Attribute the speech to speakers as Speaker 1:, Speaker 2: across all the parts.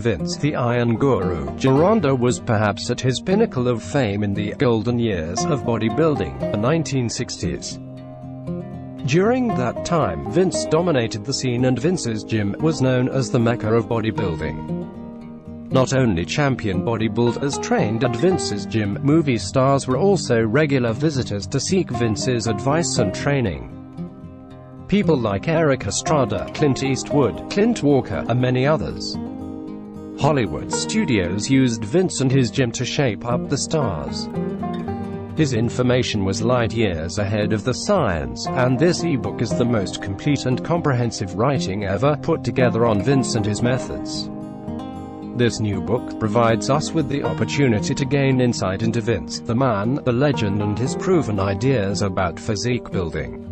Speaker 1: Vince the Iron Guru Gironda was perhaps at his pinnacle of fame in the golden years of bodybuilding, the 1960s. During that time, Vince dominated the scene and Vince's gym was known as the Mecca of bodybuilding. Not only champion bodybuilders trained at Vince's gym, movie stars were also regular visitors to seek Vince's advice and training. People like Eric Estrada, Clint Eastwood, Clint Walker, and many others. Hollywood studios used Vince and his gym to shape up the stars. His information was light years ahead of the science, and this ebook is the most complete and comprehensive writing ever put together on Vince and his methods. This new book provides us with the opportunity to gain insight into Vince, the man, the legend, and his proven ideas about physique building.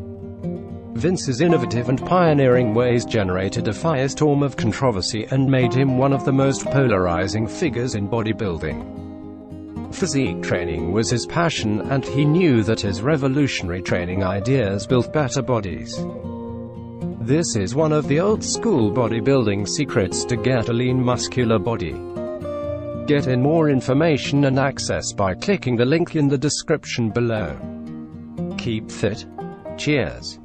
Speaker 1: Vince's innovative and pioneering ways generated a firestorm of controversy and made him one of the most polarizing figures in bodybuilding. Physique training was his passion, and he knew that his revolutionary training ideas built better bodies. This is one of the old-school bodybuilding secrets to get a lean, muscular body. Get in more information and access by clicking the link in the description below. Keep fit. Cheers.